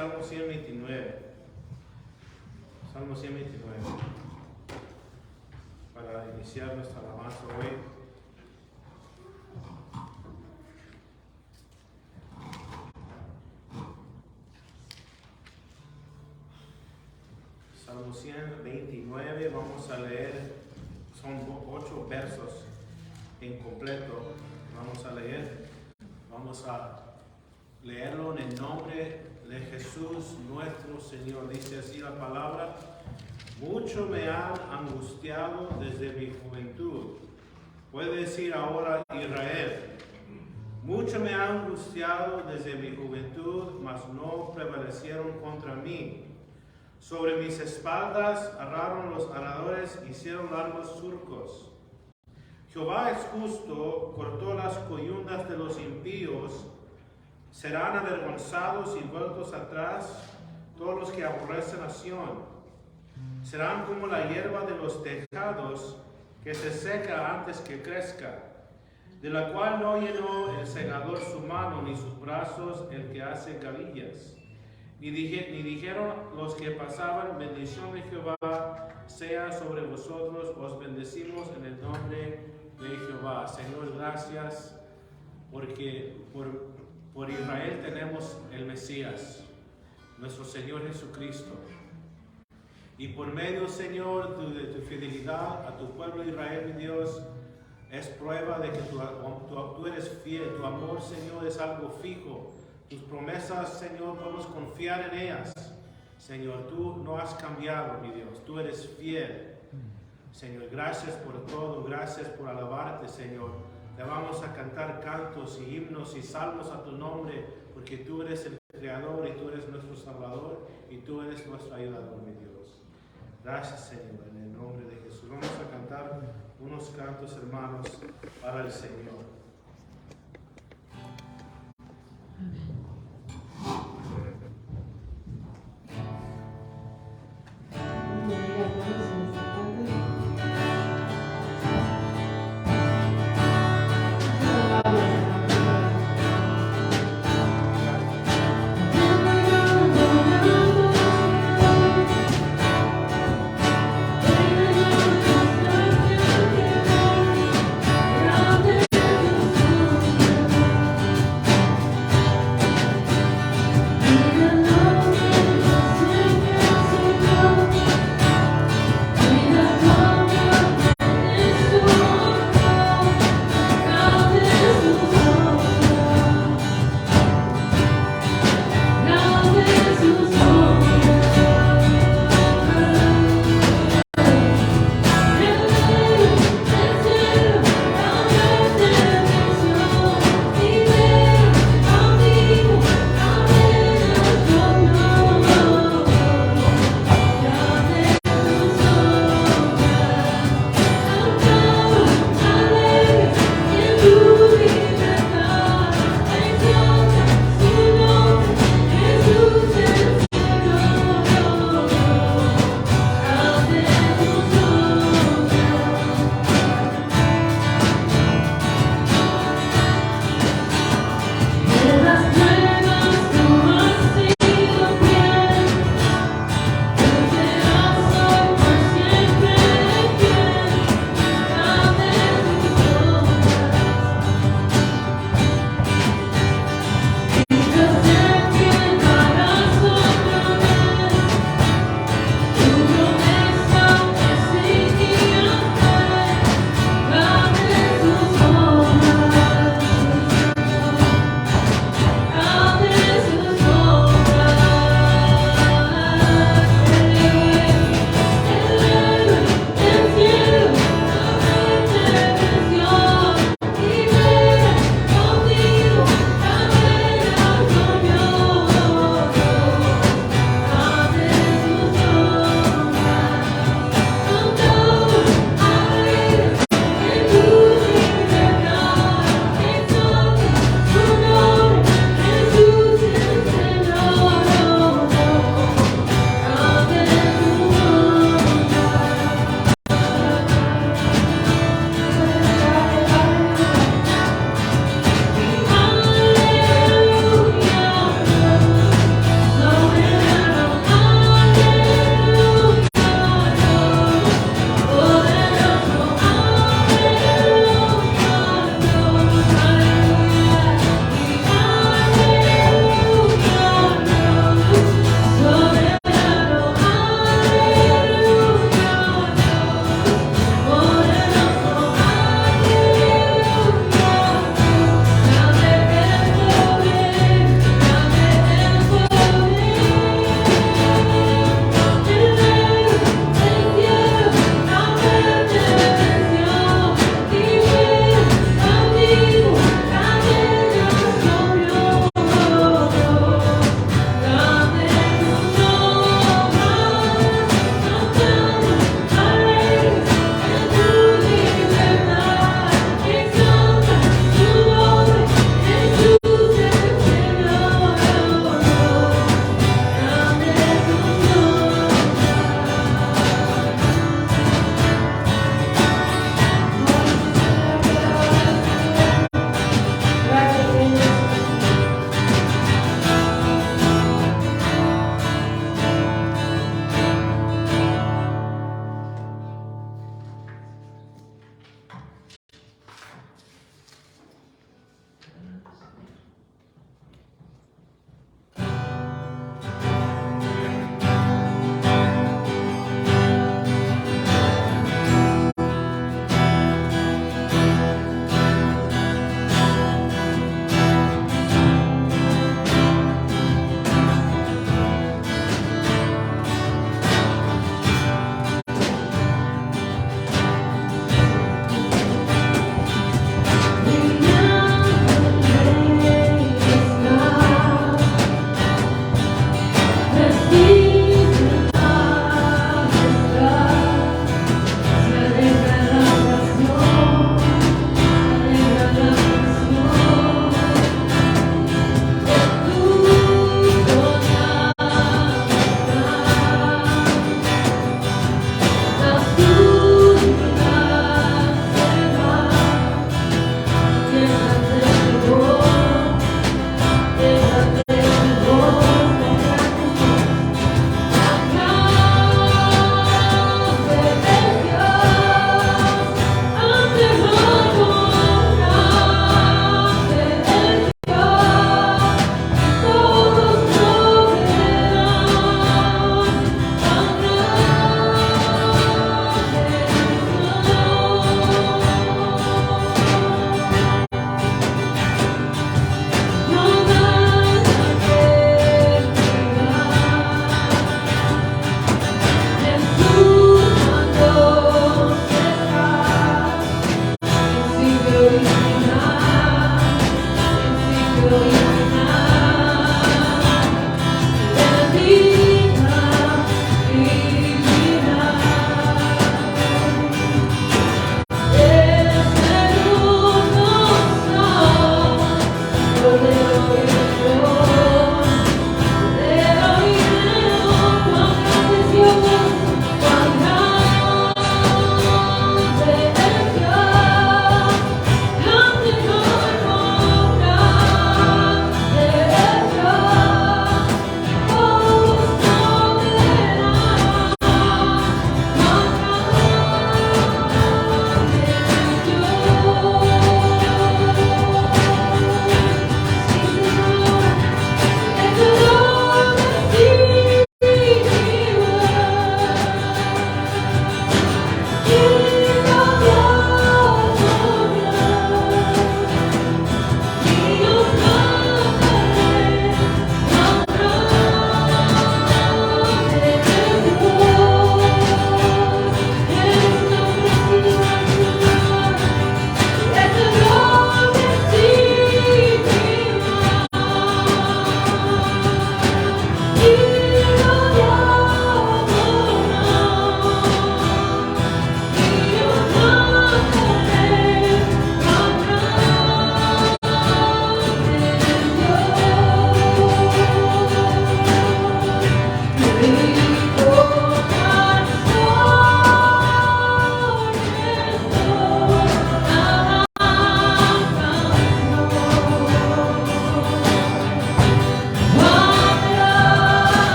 Salmo 129. Salmo 129. Para iniciar nuestra alabanza hoy. Salmo 129, vamos a leer, son 8 versos en completo. Vamos a leerlo en el nombre de Jesús nuestro Señor. Dice así la palabra: mucho me han angustiado desde mi juventud. Puede decir ahora Israel: mucho me han angustiado desde mi juventud, mas no prevalecieron contra mí. Sobre mis espaldas araron los aradores, hicieron largos surcos. Jehová es justo, cortó las coyundas de los impíos. Serán avergonzados y vueltos atrás todos los que aborrecen a Sión. Serán como la hierba de los tejados, que se seca antes que crezca, de la cual no llenó el segador su mano, ni sus brazos el que hace gavillas. Ni dijeron los que pasaban: bendición de Jehová sea sobre vosotros, os bendecimos en el nombre de Jehová. Señor, gracias porque por Israel tenemos el Mesías, nuestro Señor Jesucristo. Y por medio, Señor, de tu fidelidad a tu pueblo Israel, mi Dios, es prueba de que tú eres fiel. Tu amor, Señor, es algo fijo. Tus promesas, Señor, podemos confiar en ellas. Señor, tú no has cambiado, mi Dios. Tú eres fiel. Señor, gracias por todo. Gracias por alabarte, Señor. Te vamos a cantar cantos y himnos y salmos a tu nombre, porque tú eres el Creador y tú eres nuestro Salvador y tú eres nuestro ayudador, mi Dios. Gracias, Señor, en el nombre de Jesús. Vamos a cantar unos cantos, hermanos, para el Señor.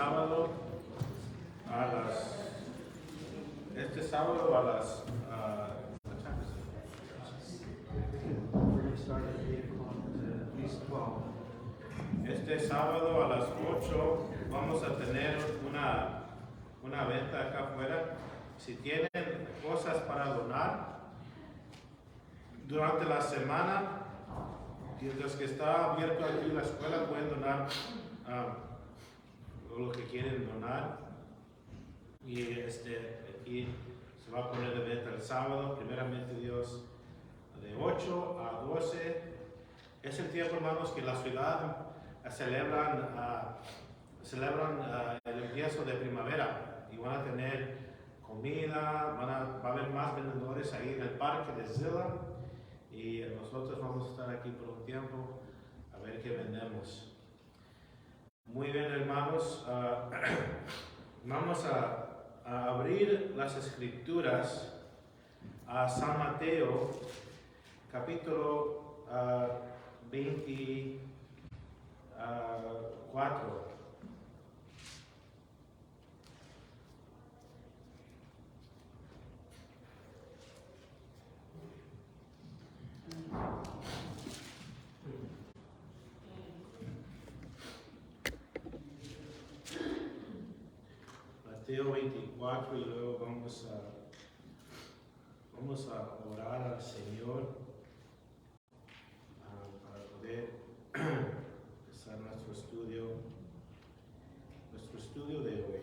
sábado a las Este sábado a las what time is it? We're going to start at 8 o'clock to at least 12. Este sábado a las 8 vamos a tener una venta acá afuera. Si tienen cosas para donar durante la semana, mientras que está abierto aquí la escuela, pueden donar lo que quieren donar. Y aquí se va a poner de venta el sábado, primeramente Dios, de 8 a 12. Es el tiempo, hermanos, que la ciudad celebran el empiezo de primavera y van a tener comida, va a haber más vendedores ahí en el parque de Zilla y nosotros vamos a estar aquí por un tiempo a ver qué vendemos. Muy bien, hermanos, vamos a abrir las escrituras a San Mateo, capítulo 24. Mateo 24 y luego vamos a orar al Señor para poder empezar nuestro estudio de hoy.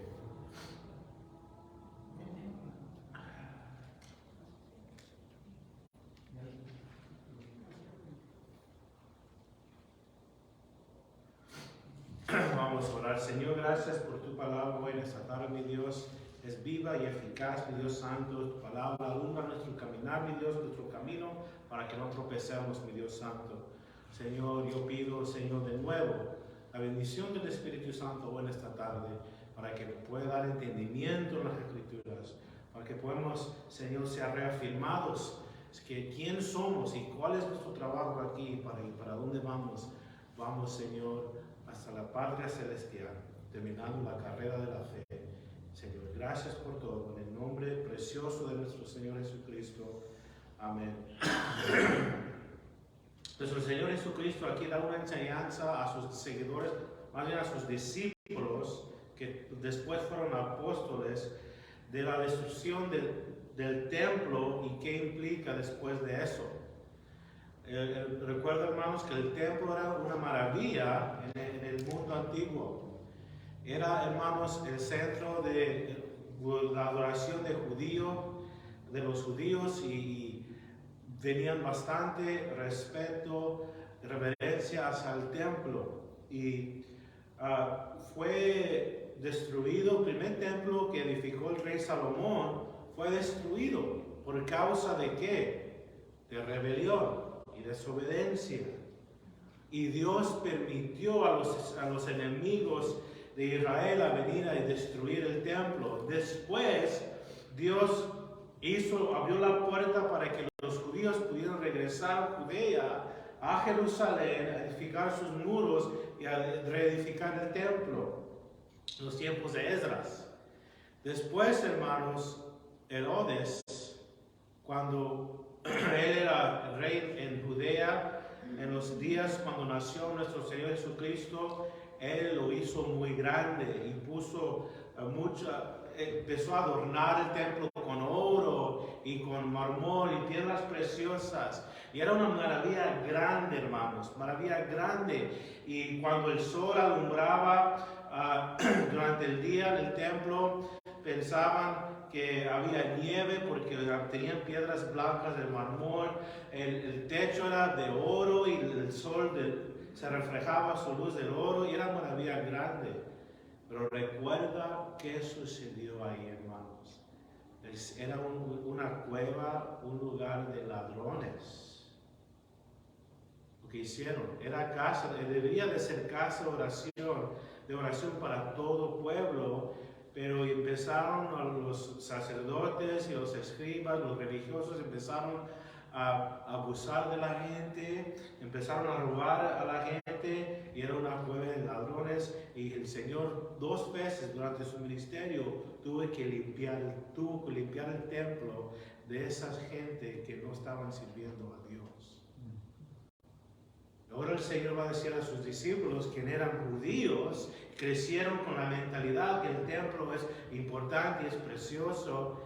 Vamos a orar. Señor, gracias por tu palabra hoy en esta tarde, mi Dios. Es viva y eficaz, mi Dios santo. Tu palabra alumbra nuestro caminar, mi Dios, nuestro camino, para que no tropecemos, mi Dios santo. Señor, yo pido, Señor, de nuevo, la bendición del Espíritu Santo hoy en esta tarde, para que pueda dar entendimiento en las Escrituras, para que podamos, Señor, ser reafirmados, que quién somos y cuál es nuestro trabajo aquí, para dónde vamos. Vamos, Señor, hasta la patria celestial, terminando la carrera de la fe. Señor, gracias por todo, en el nombre precioso de nuestro Señor Jesucristo. Amén. Nuestro Señor Jesucristo aquí da una enseñanza a sus seguidores, más bien a sus discípulos, que después fueron apóstoles, de la destrucción del templo y qué implica después de eso. Recuerda, hermanos, que el templo era una maravilla en el mundo antiguo. Era, hermanos, el centro de la adoración de los judíos y tenían bastante respeto, reverencia hacia el templo. Y fue destruido, el primer templo que edificó el rey Salomón fue destruido. ¿Por causa de qué? De rebelión y desobediencia. Y Dios permitió a los enemigos de Israel a venir a destruir el templo. Después Dios abrió la puerta para que los judíos pudieran regresar a Judea, a Jerusalén, a edificar sus muros y a reedificar el templo en los tiempos de Esdras. Después, hermanos, Herodes, cuando él era el rey en Judea, en los días cuando nació nuestro Señor Jesucristo, él lo hizo muy grande y empezó a adornar el templo con oro y con mármol y piedras preciosas. Y era una maravilla grande, hermanos, maravilla grande. Y cuando el sol alumbraba durante el día en el templo, pensaban que había nieve porque tenían piedras blancas de mármol. El techo era de oro y el sol se reflejaba su luz del oro y era una maravilla grande. Pero recuerda qué sucedió ahí, hermanos. Era una cueva, un lugar de ladrones. Lo que hicieron era casa, debería de ser casa de oración para todo pueblo, pero empezaron los sacerdotes y los escribas, los religiosos empezaron a abusar de la gente, empezaron a robar a la gente y era una cueva de ladrones. Y el Señor 2 veces durante su ministerio tuvo que limpiar el templo de esa gente que no estaban sirviendo a Dios. Ahora el Señor va a decir a sus discípulos, que eran judíos, crecieron con la mentalidad que el templo es importante y es precioso.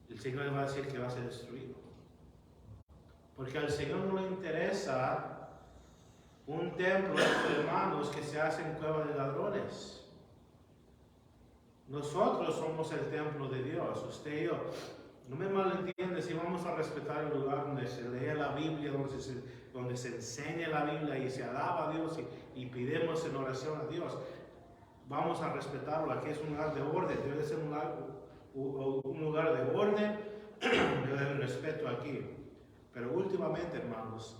El Señor les va a decir que va a ser destruido. Porque al Señor no le interesa un templo de hermanos que se hace en cueva de ladrones. Nosotros somos el templo de Dios, usted y yo. No me malentiendes, si vamos a respetar el lugar donde se lee la Biblia, donde se enseña la Biblia y se alaba a Dios y pidemos en oración a Dios. Vamos a respetarlo. Aquí es un lugar de orden, debe ser un lugar de orden, debe haber respeto aquí. Pero últimamente, hermanos,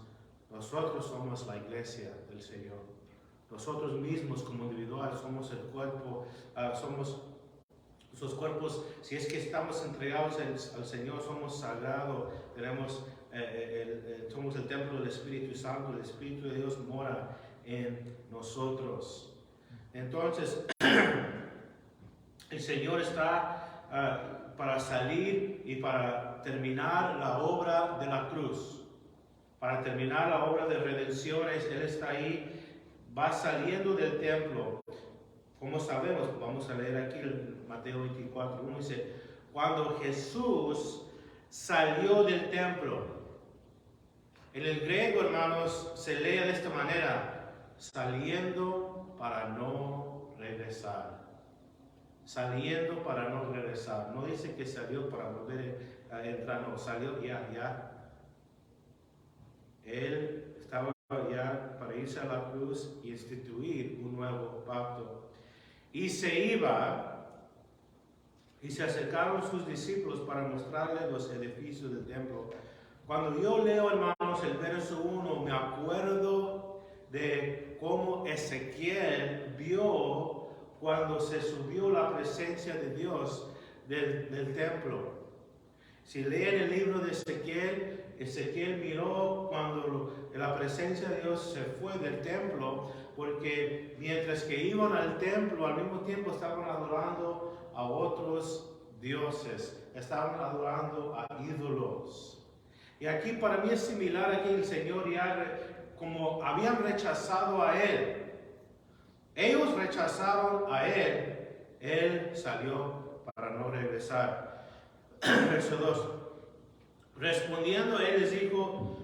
nosotros somos la iglesia del Señor. Nosotros mismos como individuales somos el cuerpo, somos esos cuerpos. Si es que estamos entregados al Señor, somos sagrados, somos el templo del Espíritu Santo, el Espíritu de Dios mora en nosotros. Entonces, el Señor está para salir y para terminar la obra de la cruz, para terminar la obra de redención. Él está ahí, va saliendo del templo. Como sabemos, vamos a leer aquí en Mateo 24:1, dice, cuando Jesús salió del templo. En el griego, hermanos, se lee de esta manera, saliendo para no regresar. Saliendo para no regresar. No dice que salió para volver a entrar, no, salió ya. Él estaba ya para irse a la cruz y instituir un nuevo pacto. Y se acercaron sus discípulos para mostrarle los edificios del templo. Cuando yo leo, hermanos, el verso 1, me acuerdo de cómo Ezequiel vio cuando se subió la presencia de Dios del templo. Si leen el libro de Ezequiel, Ezequiel miró cuando la presencia de Dios se fue del templo, porque mientras que iban al templo, al mismo tiempo estaban adorando a otros dioses, estaban adorando a ídolos. Y aquí para mí es similar, aquí el Señor ya, como habían rechazado a Él, ellos rechazaron a Él salió para no regresar. Verso 2. Respondiendo, Él les dijo,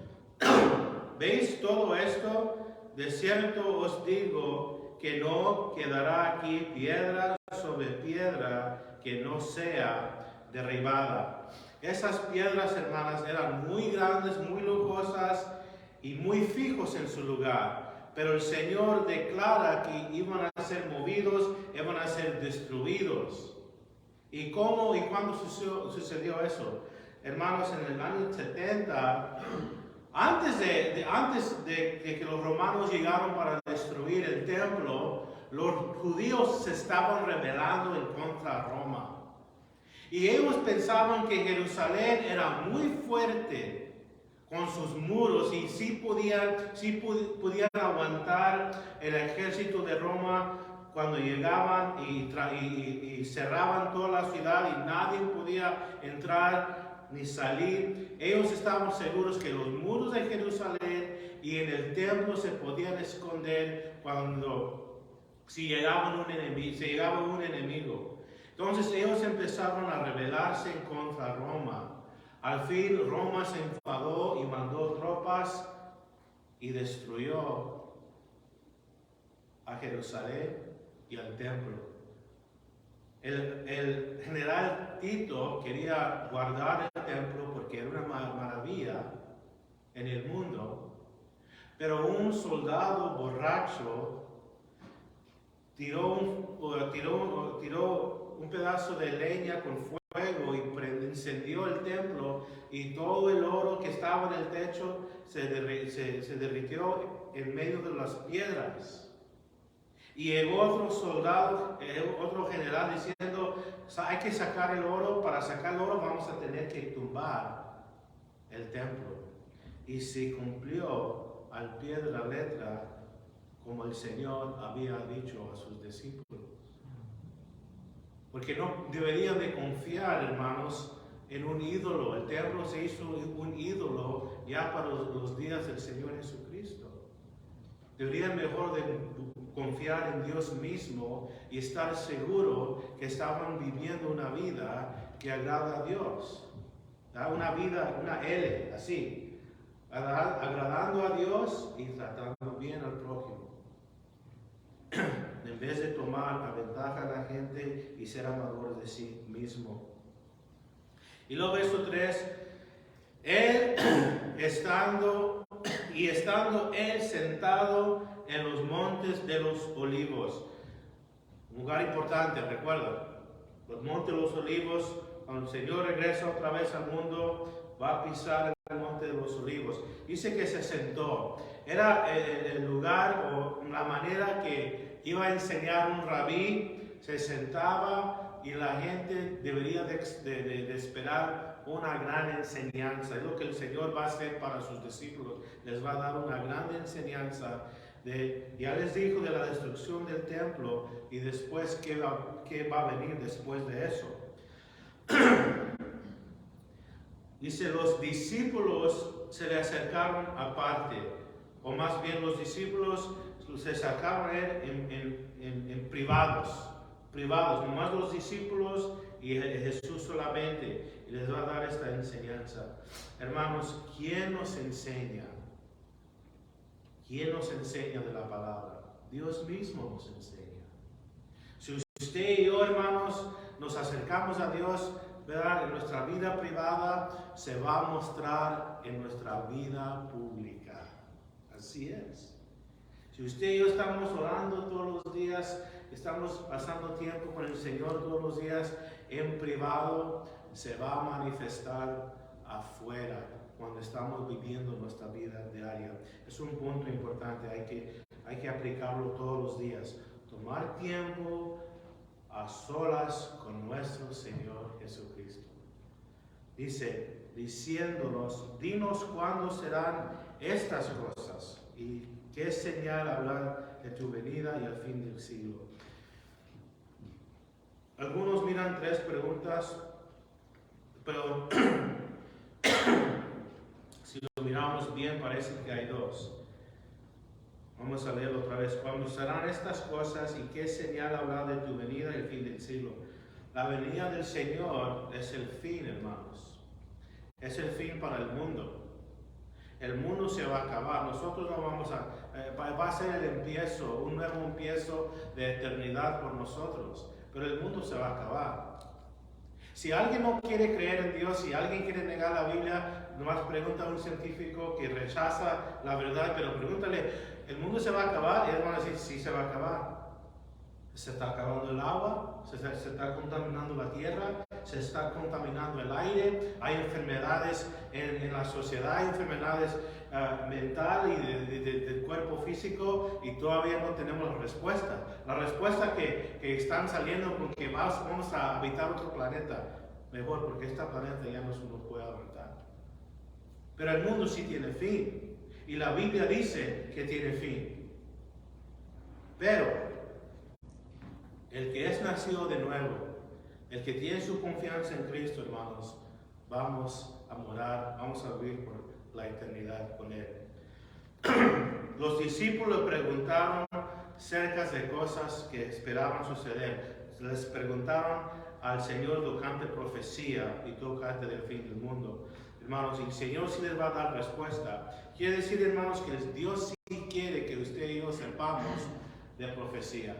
¿veis todo esto? De cierto os digo que no quedará aquí piedra sobre piedra que no sea derribada. Esas piedras, hermanas, eran muy grandes, muy lujosas y muy fijos en su lugar. Pero el Señor declara que iban a ser movidos, iban a ser destruidos. ¿Y cómo y cuándo sucedió eso? Hermanos, en el año 70, antes de que los romanos llegaron para destruir el templo, los judíos se estaban rebelando en contra de Roma. Y ellos pensaban que Jerusalén era muy fuerte con sus muros y sí podían aguantar el ejército de Roma cuando llegaban y cerraban toda la ciudad y nadie podía entrar ni salir. Ellos estaban seguros que los muros de Jerusalén y en el templo se podían esconder si llegaba un enemigo. Entonces ellos empezaron a rebelarse en contra de Roma. Al fin Roma se enfadó y mandó tropas y destruyó a Jerusalén y al templo. El general Tito quería guardar el templo porque era una maravilla en el mundo, pero un soldado borracho tiró un pedazo de leña con fuego y incendió el templo y todo el oro que estaba en el techo se derritió en medio de las piedras. Y llegó otro soldado, otro general diciendo, hay que sacar el oro, para sacar el oro vamos a tener que tumbar el templo. y se cumplió al pie de la letra como el Señor había dicho a sus discípulos. Porque no deberían de confiar, hermanos, en un ídolo. El templo se hizo un ídolo ya para los días del Señor Jesucristo. Deberían mejor de confiar en Dios mismo y estar seguro que estaban viviendo una vida que agrada a Dios. Una vida, una L, así, agradando a Dios y tratando bien al prójimo. En vez de tomar la ventaja a la gente y ser amadores de sí mismo. Y luego verso 3, él estando él sentado en los montes de los olivos. Un lugar importante, recuerda, los montes de los olivos, cuando el Señor regresa otra vez al mundo, va a pisar el monte de los olivos. Dice que se sentó. Era el lugar o la manera que iba a enseñar un rabí, se sentaba y la gente debería de esperar una gran enseñanza. Es lo que el Señor va a hacer para sus discípulos. Les va a dar una gran enseñanza. Ya les dijo de la destrucción del templo y después qué va a venir después de eso. Dice, los discípulos se le acercaron aparte, o más bien los discípulos se acercaron a él en privados, nomás los discípulos y Jesús solamente, y les va a dar esta enseñanza. Hermanos, ¿quién nos enseña? ¿Quién nos enseña de la palabra? Dios mismo nos enseña. Si usted y yo, hermanos, nos acercamos a Dios, ¿verdad? En nuestra vida privada se va a mostrar en nuestra vida pública. Así es. Si usted y yo estamos orando todos los días, estamos pasando tiempo con el Señor todos los días en privado, se va a manifestar afuera cuando estamos viviendo nuestra vida diaria. Es un punto importante, hay que aplicarlo todos los días. Tomar tiempo a solas con nuestro Señor Jesucristo. Dice, diciéndonos, dinos cuándo serán estas cosas y qué señal hablar de tu venida y al fin del siglo. Algunos miran 3 preguntas, pero si lo miramos bien parece que hay 2. Vamos a leerlo otra vez. ¿Cuándo serán estas cosas y qué señal hablar de tu venida y el fin del siglo? La venida del Señor es el fin, hermanos. Es el fin para el mundo. El mundo se va a acabar. Nosotros no vamos va a ser el empiezo, un nuevo empiezo de eternidad por nosotros. Pero el mundo se va a acabar. Si alguien no quiere creer en Dios, si alguien quiere negar la Biblia, nomás pregunta a un científico que rechaza la verdad, pero pregúntale, ¿el mundo se va a acabar? Y él va a decir, sí se va a acabar. Se está acabando el agua, se está contaminando la tierra, se está contaminando el aire, hay enfermedades en la sociedad, hay enfermedades mental y del cuerpo físico y todavía no tenemos la respuesta. La respuesta que están saliendo con que vamos a habitar otro planeta, mejor porque este planeta ya no se nos puede aguantar. Pero el mundo sí tiene fin y la Biblia dice que tiene fin. Pero el que es nacido de nuevo, el que tiene su confianza en Cristo, hermanos, vamos a morar, vamos a vivir por la eternidad con Él. Los discípulos preguntaron acerca de cosas que esperaban suceder. Les preguntaron al Señor tocante profecía y tocante del fin del mundo. Hermanos, y el Señor sí les va a dar respuesta. Quiere decir, hermanos, que Dios sí quiere que usted y yo sepamos de profecía.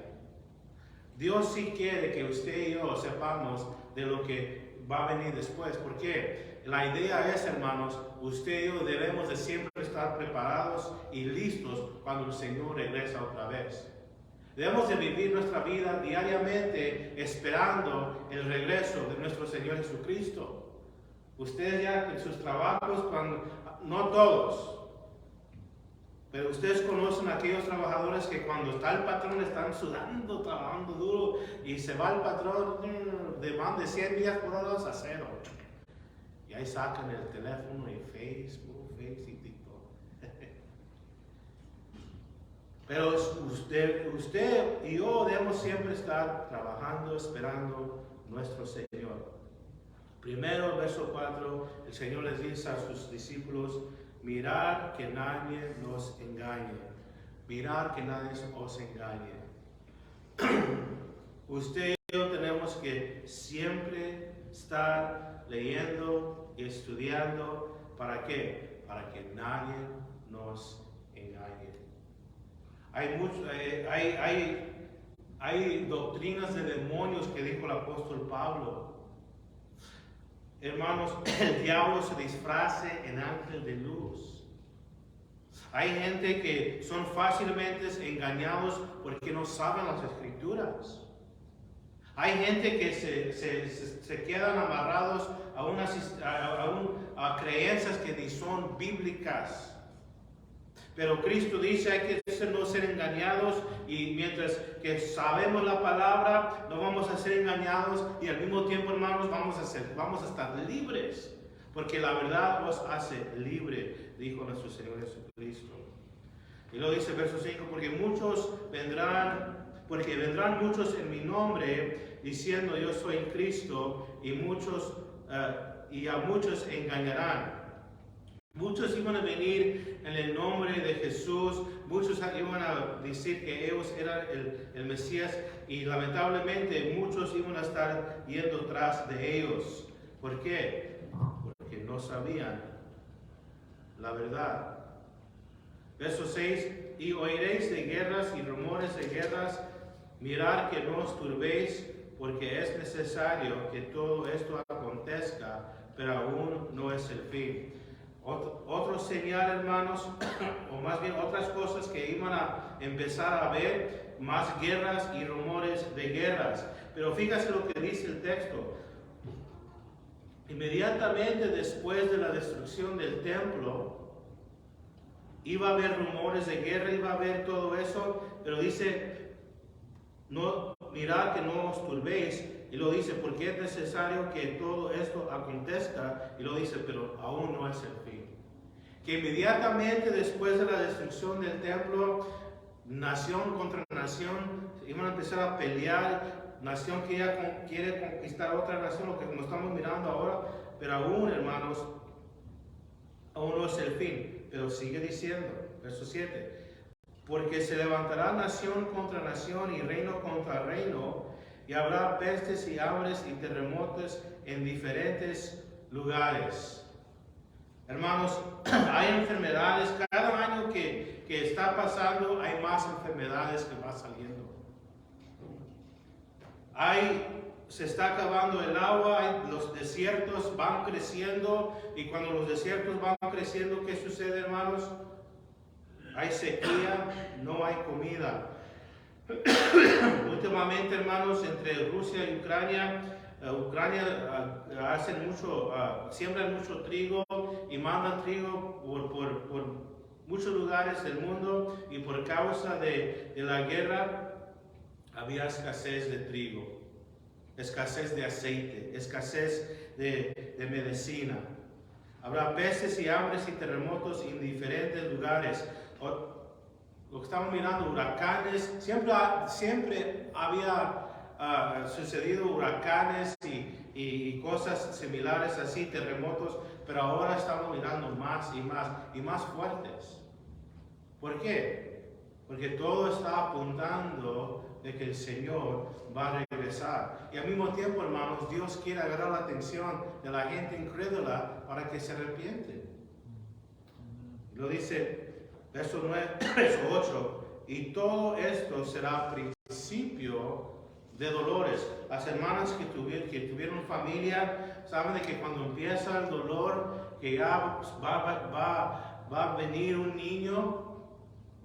Dios sí quiere que usted y yo sepamos de lo que va a venir después. ¿Por qué? La idea es, hermanos, usted y yo debemos de siempre estar preparados y listos cuando el Señor regresa otra vez. Debemos de vivir nuestra vida diariamente esperando el regreso de nuestro Señor Jesucristo. Ustedes ya en sus trabajos, no todos, pero ustedes conocen a aquellos trabajadores que cuando está el patrón están sudando, trabajando duro y se va el patrón, van de 100 millas por hora a 0. Y ahí sacan el teléfono y Facebook, y Pero usted y yo debemos siempre estar trabajando, esperando nuestro Señor. Primero, verso 4, el Señor les dice a sus discípulos, mirad que nadie nos engañe. Mirad que nadie os engañe. Usted y yo tenemos que siempre estar leyendo y estudiando. ¿Para qué? Para que nadie nos engañe. Hay doctrinas de demonios que dijo el apóstol Pablo. Hermanos, el diablo se disfrace en ángel de luz. Hay gente que son fácilmente engañados porque no saben las escrituras. Hay gente que se quedan amarrados a creencias que ni son bíblicas. Pero Cristo dice hay que no ser engañados, y mientras que sabemos la palabra no vamos a ser engañados, y al mismo tiempo, hermanos, vamos a estar libres, porque la verdad os hace libre, dijo nuestro Señor Jesucristo. Y luego dice verso 5, porque vendrán muchos en mi nombre diciendo yo soy Cristo, y a muchos engañarán. Muchos iban a venir en el nombre de Jesús, muchos iban a decir que ellos eran el Mesías, y lamentablemente muchos iban a estar yendo tras de ellos. ¿Por qué? Porque no sabían la verdad. Verso 6, y oiréis de guerras y rumores de guerras, mirad que no os turbéis, porque es necesario que todo esto acontezca, pero aún no es el fin. Otro señal, hermanos, o más bien otras cosas que iban a empezar a ver, más guerras y rumores de guerras. Pero fíjate lo que dice el texto. Inmediatamente después de la destrucción del templo, iba a haber rumores de guerra, iba a haber todo eso, pero dice, no, mirad que no os turbéis, y lo dice, porque es necesario que todo esto acontezca, y lo dice, pero aún no es el fin. Que inmediatamente después de la destrucción del templo, nación contra nación iban a empezar a pelear, nación que ya quiere conquistar otra nación, lo que como estamos mirando ahora, pero aún, hermanos, aún no es el fin. Pero sigue diciendo, verso 7, porque se levantará nación contra nación y reino contra reino, y habrá pestes y hambres y terremotos en diferentes lugares. Hermanos, hay enfermedades, cada año que está pasando hay más enfermedades que van saliendo. Se está acabando el agua, los desiertos van creciendo, y cuando los desiertos van creciendo, ¿qué sucede, hermanos? Hay sequía, no hay comida. Últimamente, hermanos, entre Rusia y Ucrania siembran mucho trigo y mandan trigo por muchos lugares del mundo, y por causa de la guerra había escasez de trigo, escasez de aceite, escasez de medicina. Habrá pestes y hambres y terremotos en diferentes lugares. Lo que estamos mirando, huracanes, siempre había sucedido huracanes y cosas similares así, terremotos, pero ahora estamos mirando más y más fuertes. ¿Por qué? Porque todo está apuntando de que el Señor va a regresar. Y al mismo tiempo, hermanos, Dios quiere agarrar la atención de la gente incrédula para que se arrepienten. Lo dice, verso 8, y todo esto será principio de dolores. Las hermanas que tuvieron familia saben de que cuando empieza el dolor, que ya va a venir un niño,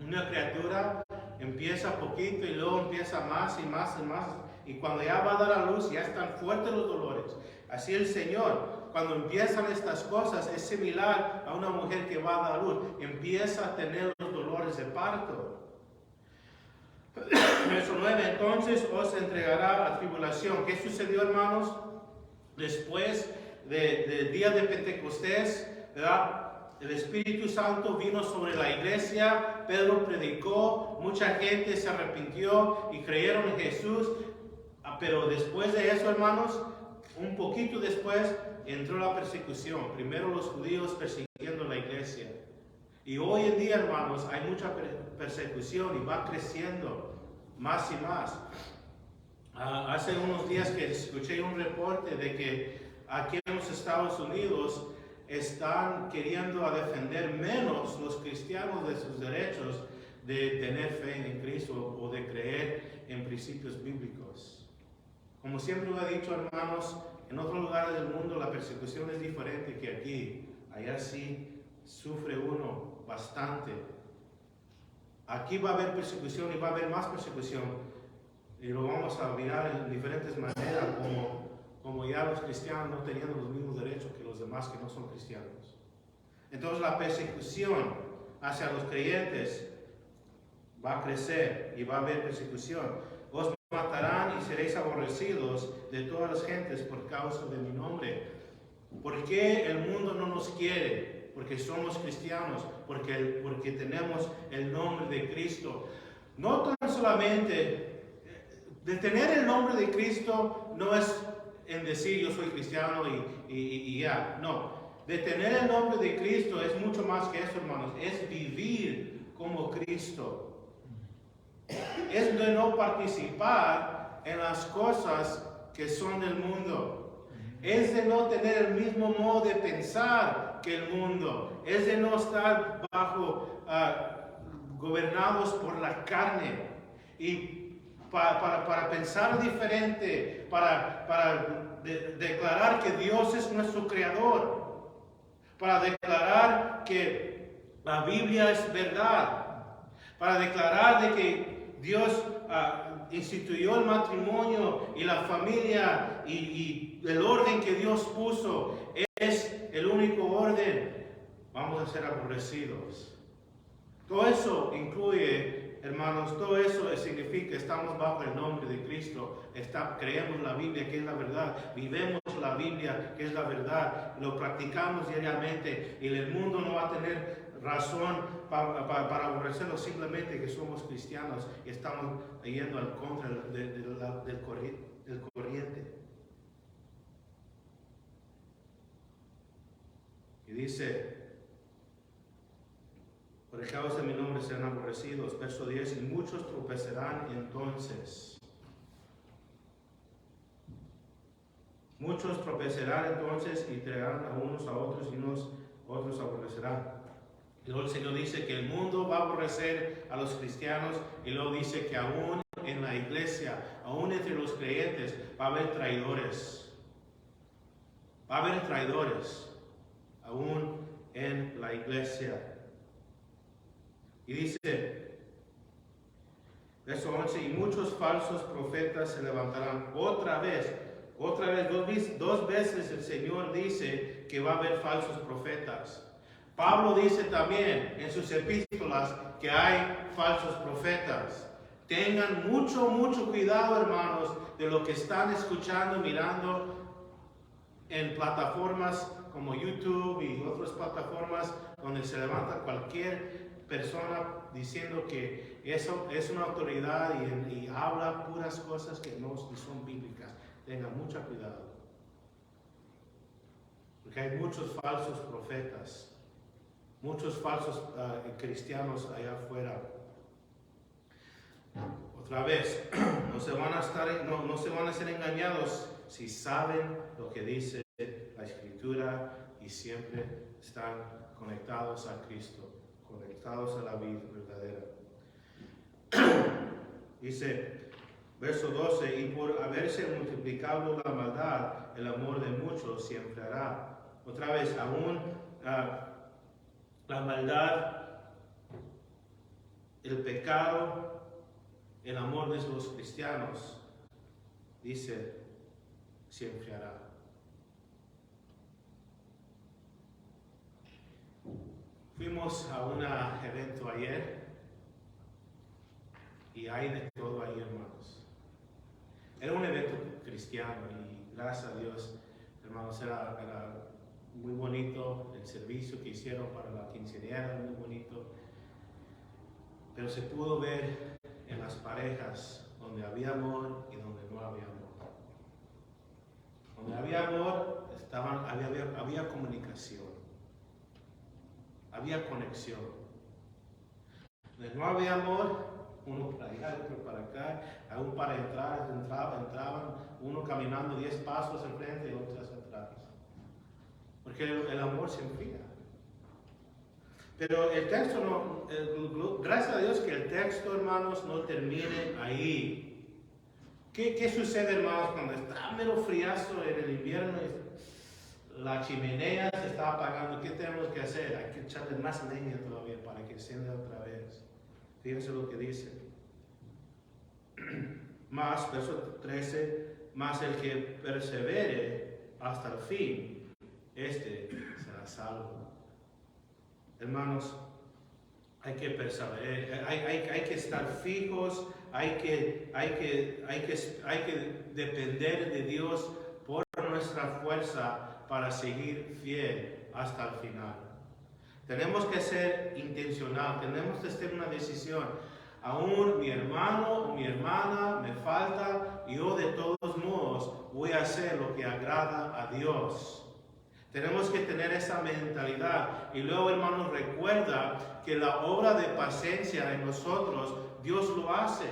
una criatura, empieza poquito y luego empieza más y más y más, y cuando ya va a dar a luz ya están fuertes los dolores. Así el Señor, cuando empiezan estas cosas, es similar a una mujer que va a dar luz, empieza a tener los dolores de parto. Verso 9, entonces os entregará a tribulación. ¿Qué sucedió, hermanos? Después del día de Pentecostés, ¿verdad? el Espíritu Santo vino sobre la iglesia, Pedro predicó, mucha gente se arrepintió y creyeron en Jesús, pero después de eso, hermanos, un poquito después entró la persecución. Primero los judíos persiguiendo la iglesia. Y hoy en día, hermanos, hay mucha persecución y va creciendo más y más. Hace unos días que escuché un reporte de que aquí en los Estados Unidos están queriendo a defender menos los cristianos de sus derechos de tener fe en Cristo o de creer en principios bíblicos. Como siempre lo he dicho, hermanos, en otros lugares del mundo la persecución es diferente que aquí. Allá sí sufre uno bastante. Aquí va a haber persecución y va a haber más persecución. Y lo vamos a mirar en diferentes maneras, como ya los cristianos no teniendo los mismos derechos que los demás que no son cristianos. Entonces la persecución hacia los creyentes va a crecer y va a haber persecución. Os matarán y seréis aborrecidos de todas las gentes por causa de mi nombre. ¿Por qué el mundo no nos quiere? Porque somos cristianos, porque tenemos el nombre de Cristo. No tan solamente de tener el nombre de Cristo no es en decir yo soy cristiano y ya, no. De tener el nombre de Cristo es mucho más que eso, hermanos. Es vivir como Cristo. Es de no participar en las cosas que son del mundo. Es de no tener el mismo modo de pensar que el mundo. Es de no estar gobernados por la carne. Y para pensar diferente, para declarar que Dios es nuestro creador, para declarar que la Biblia es verdad, para declarar de que Dios instituyó el matrimonio y la familia y el orden que Dios puso es el único orden. Vamos a ser aborrecidos. Todo eso incluye, hermanos, todo eso significa que estamos bajo el nombre de Cristo. Creemos la Biblia que es la verdad, vivemos la Biblia que es la verdad, lo practicamos diariamente y el mundo no va a tener razón para aborrecerlo, simplemente que somos cristianos y estamos yendo al contra del corriente. Y dice, por causa de mi nombre serán aborrecidos. Verso 10, y muchos tropezarán entonces. Muchos tropezarán entonces y traerán a unos a otros y unos a otros aborrecerán. Y luego el Señor dice que el mundo va a aborrecer a los cristianos y luego dice que aún en la iglesia, aún entre los creyentes, va a haber traidores. Va a haber traidores, aún en la iglesia. Y dice, verso 11, y muchos falsos profetas se levantarán. Otra vez, dos veces el Señor dice que va a haber falsos profetas. Pablo dice también en sus epístolas que hay falsos profetas. Tengan mucho cuidado, hermanos, de lo que están escuchando, mirando en plataformas como YouTube y otras plataformas donde se levanta cualquier persona diciendo que eso es una autoridad y habla puras cosas que no son bíblicas. Tengan mucho cuidado. Porque hay muchos falsos profetas, muchos falsos cristianos allá afuera. Otra vez, no se van a ser engañados si saben lo que dice la Escritura y siempre están conectados a Cristo, conectados a la vida verdadera. Dice, verso 12, y por haberse multiplicado la maldad, el amor de muchos se enfriará. Otra vez, aún la maldad, el pecado, el amor de los cristianos, dice, se enfriará. Fuimos a un evento ayer y hay de todo ahí, hermanos. Era un evento cristiano y gracias a Dios, hermanos, era muy bonito el servicio que hicieron para la quinceañera, muy bonito. Pero se pudo ver en las parejas donde había amor y donde no había amor. Donde había amor, había comunicación, había conexión. Donde no había amor, uno para allá, otro para acá, aún para entrar, entraban, uno caminando 10 pasos enfrente y otro hacia atrás. Porque el amor se enfría. Pero el texto no, gracias a Dios que el texto, hermanos, no termine ahí. ¿Qué sucede, hermanos, cuando está mero friazo en el invierno y la chimenea se está apagando? ¿Qué tenemos que hacer? Hay que echarle más leña todavía para que encienda otra vez. Fíjense lo que dice. Más, verso 13, más el que persevere hasta el fin, este será salvo. Hermanos, hay que perseverar, hay que estar fijos, hay que depender de Dios por nuestra fuerza para seguir fiel hasta el final. Tenemos que ser intencional, tenemos que hacer una decisión. Aún mi hermano o mi hermana me falta, yo de todos modos voy a hacer lo que agrada a Dios. Tenemos que tener esa mentalidad. Y luego, hermanos, recuerda que la obra de paciencia en nosotros, Dios lo hace.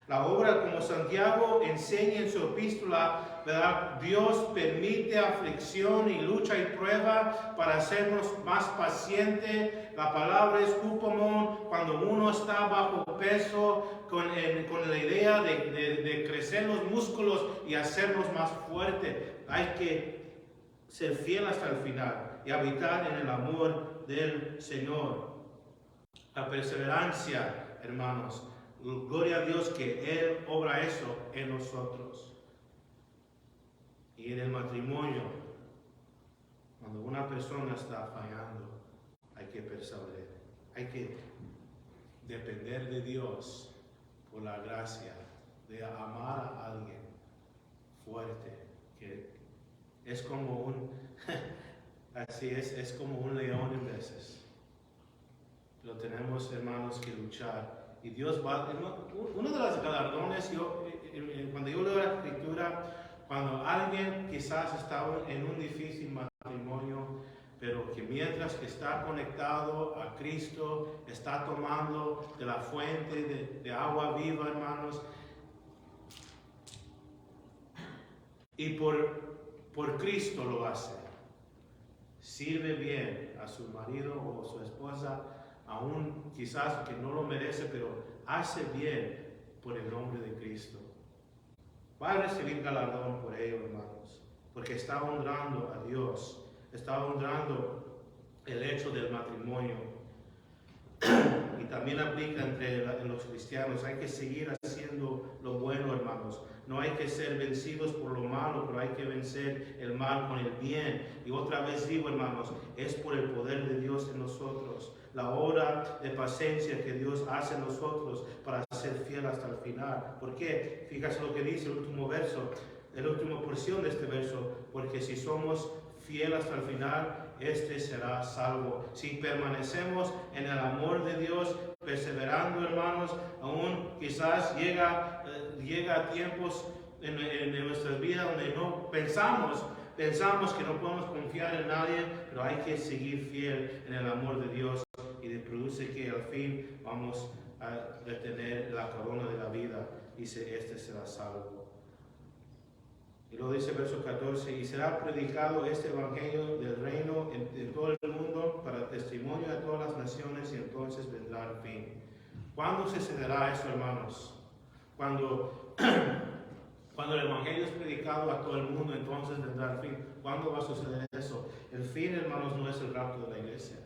La obra, como Santiago enseña en su epístola, ¿verdad? Dios permite aflicción y lucha y prueba para hacernos más pacientes. La palabra es hupomón, cuando uno está bajo peso, con la idea de crecer los músculos y hacernos más fuertes. Hay que ser fiel hasta el final y habitar en el amor del Señor. La perseverancia, hermanos, gloria a Dios que Él obra eso en nosotros. Y en el matrimonio, cuando una persona está fallando, hay que perseverar, hay que depender de Dios por la gracia de amar a alguien fuerte, que es como es como un león en veces. Lo tenemos, hermanos, que luchar. Y Dios va, uno de los galardones, cuando yo leo la Escritura, cuando alguien quizás estaba en un difícil matrimonio, pero que mientras que está conectado a Cristo, está tomando de la fuente de agua viva, hermanos, y por Cristo lo hace. Sirve bien a su marido o su esposa, aún quizás que no lo merece, pero hace bien por el nombre de Cristo. Va a recibir galardón por ello, hermanos, porque está honrando a Dios, está honrando el hecho del matrimonio. Y también aplica en los cristianos. Hay que seguir haciendo lo bueno, hermanos. No hay que ser vencidos por lo malo, pero hay que vencer el mal con el bien. Y otra vez digo, hermanos, es por el poder de Dios en nosotros. La obra de paciencia que Dios hace en nosotros para ser fiel hasta el final. ¿Por qué? Fíjate lo que dice el último verso, la última porción de este verso. Porque si somos fieles hasta el final, este será salvo. Si permanecemos en el amor de Dios, perseverando, hermanos, aún quizás llega a tiempos en nuestras vidas donde no pensamos que no podemos confiar en nadie, pero hay que seguir fiel en el amor de Dios y produce que al fin vamos a retener la corona de la vida. Dice, este será salvo. Y luego dice verso 14, y será predicado este evangelio del reino en todo el mundo para testimonio a todas las naciones, y entonces vendrá el fin. ¿Cuándo sucederá eso, hermanos? Cuando el evangelio es predicado a todo el mundo, entonces vendrá el fin. ¿Cuándo va a suceder eso? El fin, hermanos, no es el rapto de la iglesia.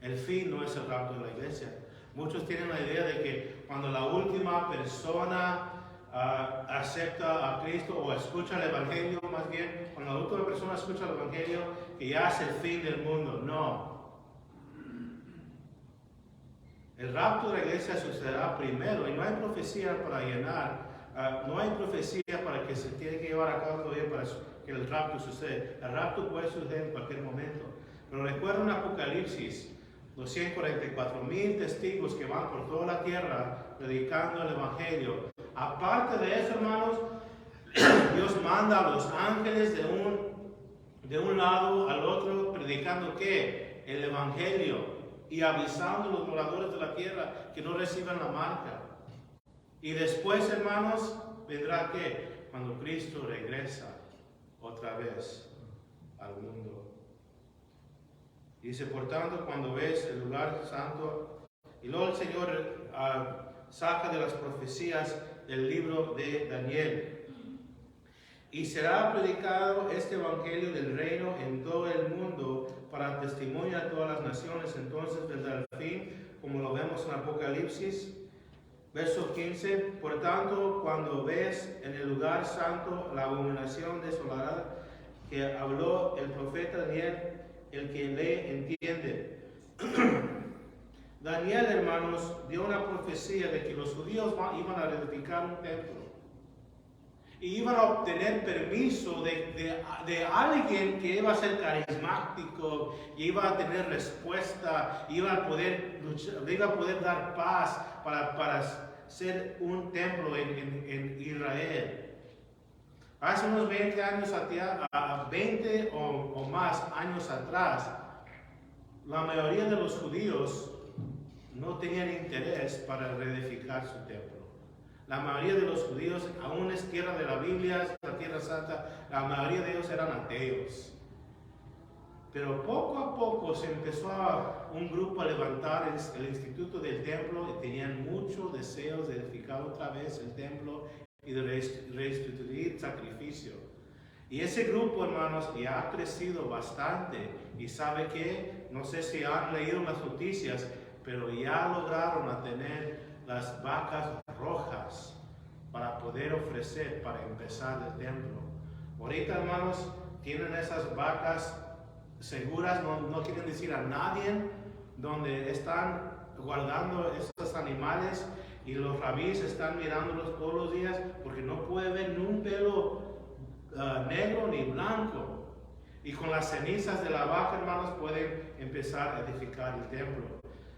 El fin no es el rapto de la iglesia. Muchos tienen la idea de que cuando la última persona acepta a Cristo o escucha el evangelio, más bien, cuando la última persona escucha el evangelio, que ya es el fin del mundo. No. El rapto de la iglesia sucederá primero, y no hay profecía para llenar, no hay profecía para que se tiene que llevar a cabo todavía que el rapto sucede. El rapto puede suceder en cualquier momento. Pero recuerda en Apocalipsis, los 144,000 testigos que van por toda la tierra predicando el Evangelio. Aparte de eso, hermanos, Dios manda a los ángeles de un lado al otro predicando ¿qué? El Evangelio y avisando a los moradores de la tierra que no reciban la marca. Y después, hermanos, vendrá ¿qué? Cuando Cristo regresa otra vez al mundo. Dice, por tanto, cuando ves el lugar santo, y luego el Señor saca de las profecías del libro de Daniel. Y será predicado este evangelio del reino en todo el mundo para testimonio a todas las naciones. Entonces vendrá el fin, como lo vemos en Apocalipsis. Verso 15, por tanto, cuando ves en el lugar santo la abominación desolada que habló el profeta Daniel, el que le entiende. Daniel, hermanos, dio una profecía de que los judíos iban a reedificar un templo. Y iban a obtener permiso de alguien que iba a ser carismático, iba a tener respuesta, iba a poder dar paz para ser un templo en Israel. Hace unos 20 años atrás, 20 o más años atrás, la mayoría de los judíos no tenían interés para reedificar su templo. La mayoría de los judíos, aún es tierra de la Biblia, la tierra santa, la mayoría de ellos eran ateos. Pero poco a poco se empezó un grupo a levantar el instituto del templo y tenían muchos deseos de edificar otra vez el templo y de restituir sacrificio. Y ese grupo, hermanos, ya ha crecido bastante. Y sabe que, no sé si han leído las noticias, pero ya lograron a tener las vacas rojas para poder ofrecer para empezar el templo. Ahorita, hermanos, tienen esas vacas seguras, no quieren decir a nadie donde están guardando estos animales, y los rabíes están mirándolos todos los días porque no puede ver ni un pelo negro ni blanco. Y con las cenizas de la vaca, hermanos, pueden empezar a edificar el templo.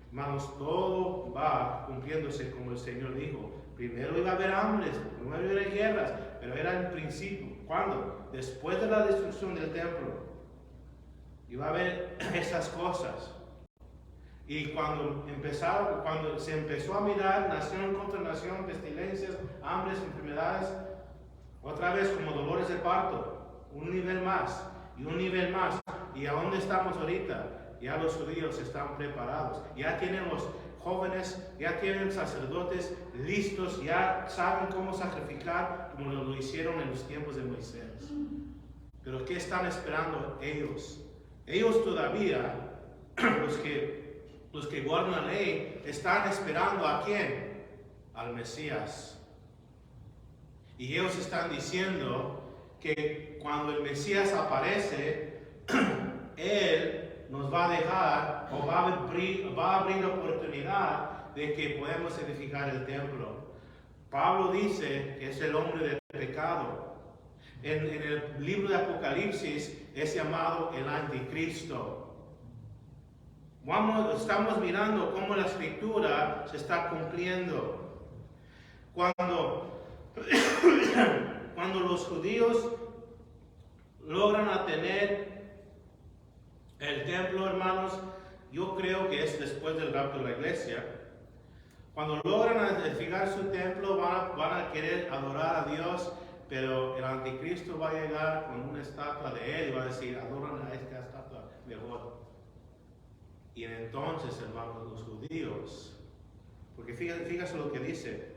Hermanos, todo va cumpliéndose como el Señor dijo. Primero iba a haber hambres, primero iba a haber guerras, pero era el principio. ¿Cuándo? Después de la destrucción del templo. Iba a haber esas cosas. Y cuando se empezó a mirar nación contra nación, pestilencias, hambres, enfermedades, otra vez como dolores de parto, un nivel más y un nivel más. ¿Y a dónde estamos ahorita? Ya los judíos están preparados, ya tienen los jóvenes, ya tienen sacerdotes listos, ya saben cómo sacrificar como lo hicieron en los tiempos de Moisés. Pero ¿qué están esperando ellos? Ellos todavía, los que guardan la ley, están esperando ¿a quién? Al Mesías. Y ellos están diciendo que cuando el Mesías aparece, Él nos va a dejar o va a abrir la oportunidad de que podamos edificar el templo. Pablo dice que es el hombre del pecado. En el libro de Apocalipsis es llamado el anticristo. Estamos mirando cómo la escritura se está cumpliendo. Cuando los judíos logran tener el templo, hermanos, yo creo que es después del rapto de la iglesia. Cuando logran edificar su templo, van a querer adorar a Dios, pero el anticristo va a llegar con una estatua de él y va a decir, adoran a esta estatua mejor. Y entonces, hermanos, los judíos, porque fíjate lo que dice,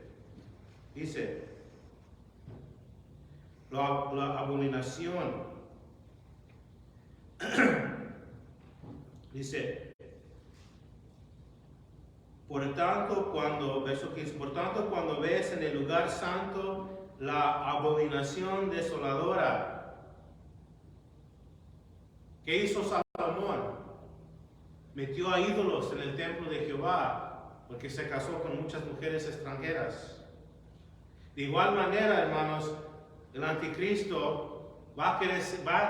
la abominación, dice, por tanto, cuando ves en el lugar santo la abominación desoladora, ¿qué hizo Salomón? Metió a ídolos en el templo de Jehová, porque se casó con muchas mujeres extranjeras. De igual manera, hermanos, el anticristo va a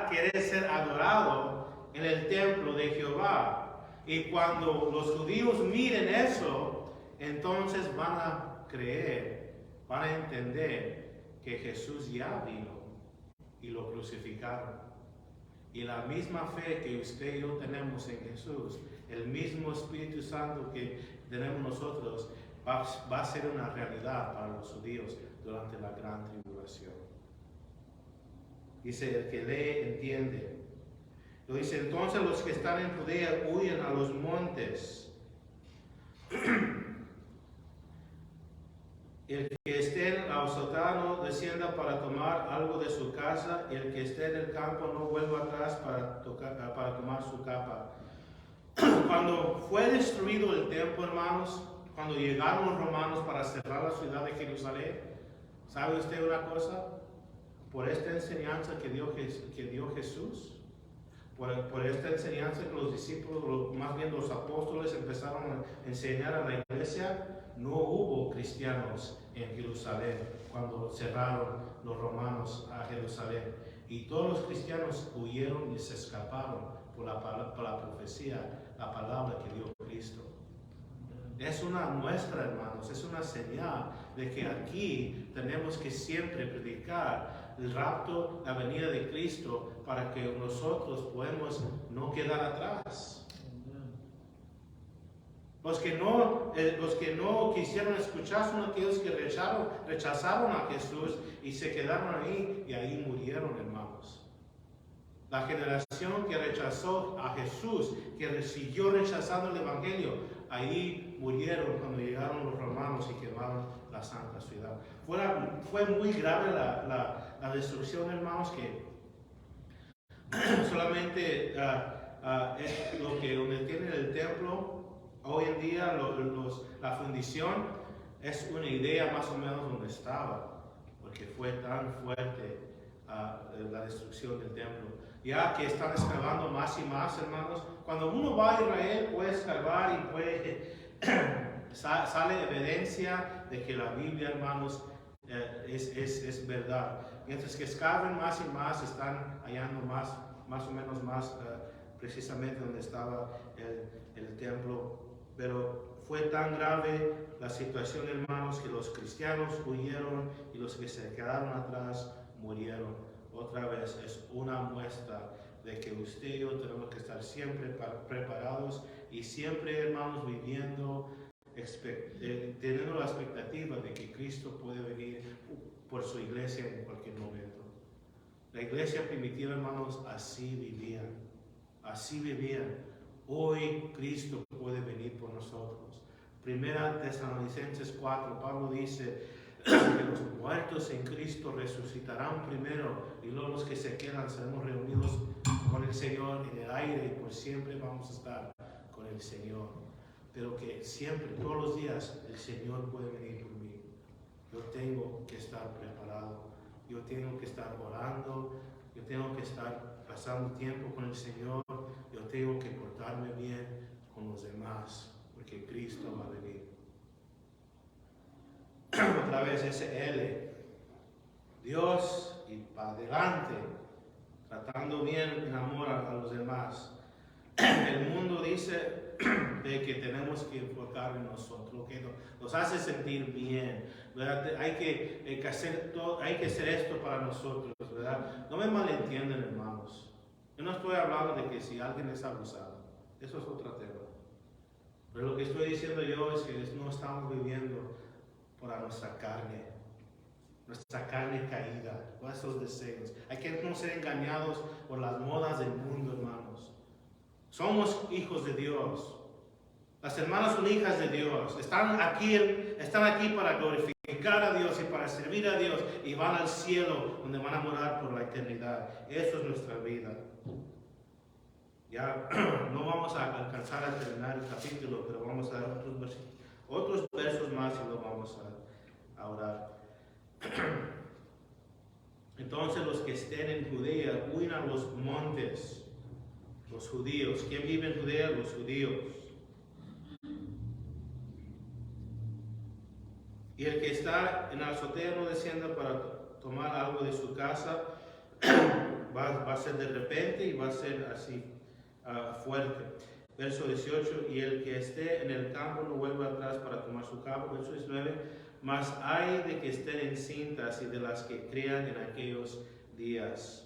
querer ser adorado en el templo de Jehová. Y cuando los judíos miren eso, entonces van a creer, van a entender que Jesús ya vino y lo crucificaron. Y la misma fe que usted y yo tenemos en Jesús, el mismo Espíritu Santo que tenemos nosotros, va a ser una realidad para los judíos durante la gran tribulación. Dice, el que lee entiende. Lo dice, entonces los que están en Judea huyen a los montes. El que esté en el sótano descienda para tomar algo de su casa, y el que esté en el campo no vuelva atrás para tomar su capa. Cuando fue destruido el templo, hermanos, cuando llegaron los romanos para cerrar la ciudad de Jerusalén, ¿sabe usted una cosa? Por esta enseñanza que dio Jesús, por esta enseñanza que los discípulos, más bien los apóstoles, empezaron a enseñar a la iglesia, no hubo cristianos en Jerusalén cuando cerraron los romanos a Jerusalén. Y todos los cristianos huyeron y se escaparon por la profecía, la palabra que dio Cristo. Es una muestra, hermanos, es una señal de que aquí tenemos que siempre predicar el rapto, la venida de Cristo, para que nosotros podamos no quedar atrás. Los que no quisieron escuchar son aquellos que rechazaron a Jesús y se quedaron ahí y ahí murieron, hermanos. La generación que rechazó a Jesús, que siguió rechazando el Evangelio, ahí murieron cuando llegaron los romanos y quemaron la santa ciudad. Fue muy grave la destrucción, hermanos, que solamente donde tienen el templo, hoy en día la fundición es una idea más o menos donde estaba, porque fue tan fuerte la destrucción del templo. Ya que están excavando más y más, hermanos, cuando uno va a Israel puede excavar y sale evidencia de que la Biblia, hermanos, es verdad. Mientras que excaven más y más, están hallando más o menos más precisamente donde estaba el templo. Pero fue tan grave la situación, hermanos, que los cristianos huyeron y los que se quedaron atrás murieron. Otra vez es una muestra de que usted y yo tenemos que estar siempre preparados y siempre, hermanos, viviendo, teniendo la expectativa de que Cristo puede venir por su iglesia en cualquier momento. La iglesia primitiva, hermanos, así vivían. Así vivían. Hoy Cristo puede venir por nosotros. Primera Tesalonicenses 4, Pablo dice que los muertos en Cristo resucitarán primero y luego los que se quedan seremos reunidos con el Señor en el aire y por siempre vamos a estar con el Señor. Pero que siempre, todos los días, el Señor puede venir por mí. Yo tengo que estar preparado, yo tengo que estar orando, yo tengo que estar pasando tiempo con el Señor, yo tengo que portarme bien con los demás, porque Cristo va a venir. Otra vez ese L, Dios y para adelante, tratando bien en amor a los demás. El mundo dice de que tenemos que enfocar en nosotros, que nos hace sentir bien, ¿verdad? Hay que hacer esto para nosotros, ¿verdad? No me malentiendan, hermanos. Yo no estoy hablando de que si alguien es abusado, eso es otro tema. Pero lo que estoy diciendo yo es que no estamos viviendo por nuestra carne caída, por esos deseos. Hay que no ser engañados por las modas del mundo, hermanos. Somos hijos de Dios. Las hermanas son hijas de Dios. Están aquí para glorificar a Dios y para servir a Dios y van al cielo donde van a morar por la eternidad. Eso es nuestra vida. Ya no vamos a alcanzar a terminar el capítulo, pero vamos a dar otros versos más y lo vamos a orar. Entonces los que estén en Judea huyen a los montes. Los judíos. ¿Quién vive en Judea? Los judíos. Y el que está en la azotea no descienda para tomar algo de su casa. va a ser de repente y va a ser así fuerte. Verso 18, y el que esté en el campo no vuelva atrás para tomar su campo. Verso 19, mas hay de que estén encintas y de las que crían en aquellos días.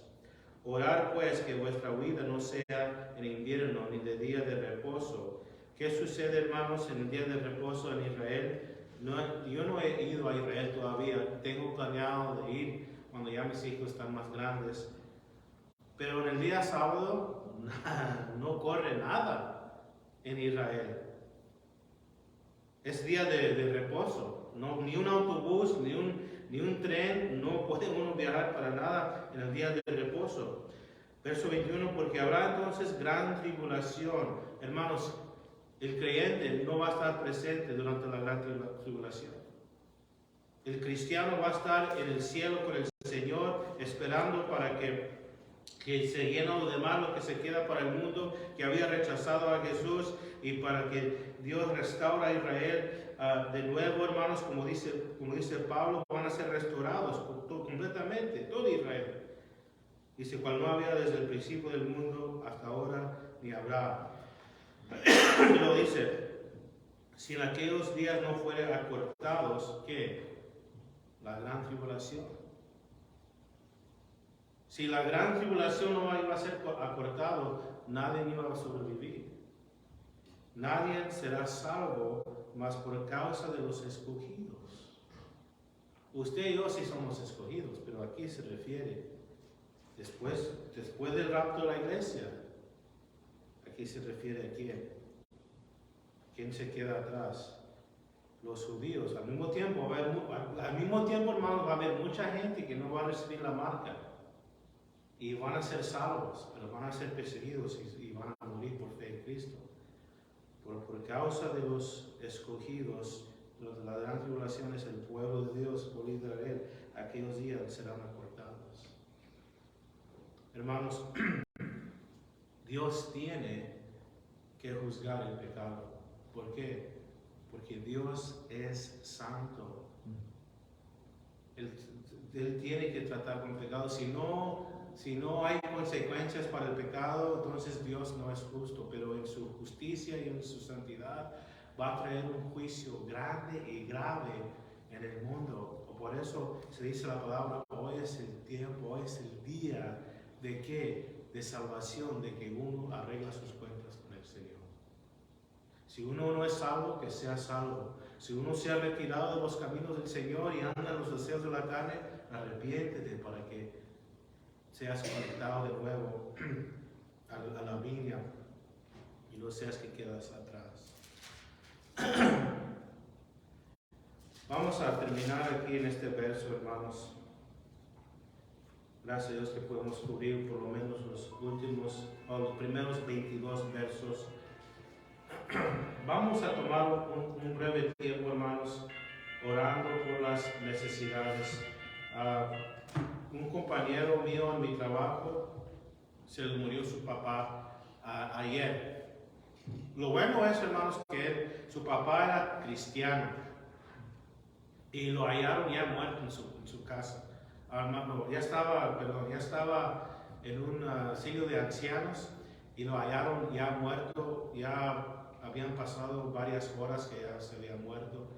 Orar pues que vuestra huida no sea en invierno ni de día de reposo. ¿Qué sucede, hermanos, en el día de reposo en Israel? Yo no he ido a Israel todavía, tengo planeado de ir cuando ya mis hijos están más grandes. Pero en el día sábado no corre nada en Israel. Es día de reposo. No, ni un autobús, ni un tren, no puede uno viajar para nada en el día de reposo. Verso 21, porque habrá entonces gran tribulación. Hermanos, el creyente no va a estar presente durante la gran tribulación. El cristiano va a estar en el cielo con el Señor, esperando para que se llene lo demás, lo que se queda para el mundo que había rechazado a Jesús, y para que Dios restaure a Israel de nuevo, hermanos, como dice Pablo, van a ser restaurados completamente, todo Israel. Dice, cual no había desde el principio del mundo hasta ahora, ni habrá. Lo dice, si en aquellos días no fueran acortados, ¿qué? La gran tribulación. Si la gran tribulación no iba a ser acortado, nadie iba a sobrevivir. Nadie será salvo más por causa de los escogidos. Usted y yo sí somos escogidos, pero aquí se refiere después del rapto de la iglesia. Aquí se refiere a quién. ¿Quién se queda atrás? Los judíos. Al mismo tiempo, hermanos, va a haber mucha gente que no va a recibir la marca. Y van a ser salvos, pero van a ser perseguidos y van a morir por fe en Cristo. Por causa de los escogidos, la gran tribulación es el pueblo de Dios, por Israel. Aquellos días serán acortados. Hermanos, Dios tiene que juzgar el pecado. ¿Por qué? Porque Dios es santo. Él tiene que tratar con el pecado. Si no hay consecuencias para el pecado, entonces Dios no es justo, pero en su justicia y en su santidad va a traer un juicio grande y grave en el mundo. Por eso se dice la palabra, hoy es el tiempo, hoy es el día de ¿qué? De salvación, de que uno arregla sus cuentas con el Señor. Si uno no es salvo, que sea salvo. Si uno se ha retirado de los caminos del Señor y anda en los deseos de la carne, arrepiéntete para que seas conectado de nuevo a la viña y no seas que quedas atrás. Vamos a terminar aquí en este verso, hermanos. Gracias a Dios que podemos cubrir por lo menos los primeros 22 versos. Vamos a tomar un breve tiempo, hermanos, orando por las necesidades. Un compañero mío en mi trabajo se le murió su papá ayer. Lo bueno es, hermanos, que su papá era cristiano y lo hallaron ya muerto en su casa. Ya estaba en un asilo de ancianos y lo hallaron ya muerto. Ya habían pasado varias horas que ya se había muerto.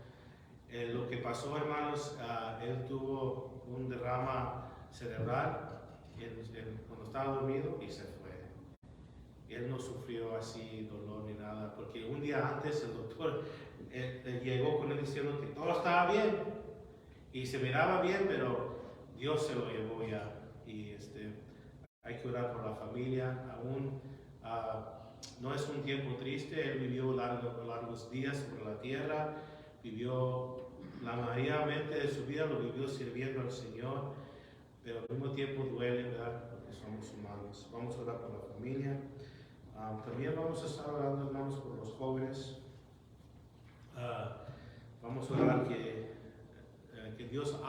Lo que pasó, hermanos, él tuvo un derrama cerebral cuando estaba dormido y se fue. Él no sufrió así dolor ni nada, porque un día antes el doctor llegó con él diciendo que todo estaba bien y se miraba bien, pero Dios se lo llevó ya. Y hay que orar por la familia. Aún no es un tiempo triste. Él vivió largos días sobre la tierra, vivió la mayormente de su vida, lo vivió sirviendo al Señor, pero al mismo tiempo duele, ¿verdad? Porque somos humanos. Vamos a orar por la familia. También vamos a estar orando, hermanos, por los jóvenes. Vamos a orar que Dios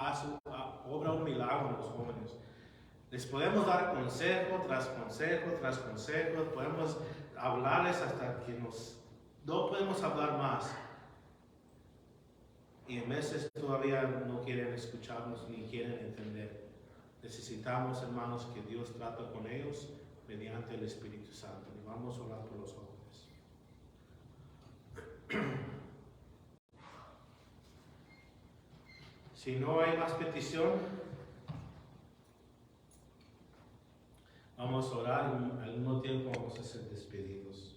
obra un milagro en los jóvenes. Les podemos dar consejo tras consejo tras consejo, podemos hablarles hasta que no podemos hablar más. Y en veces todavía no quieren escucharnos ni quieren entender. Necesitamos, hermanos, que Dios trate con ellos mediante el Espíritu Santo. Y vamos a orar por los jóvenes. Si no hay más petición, vamos a orar y al mismo tiempo vamos a ser despedidos.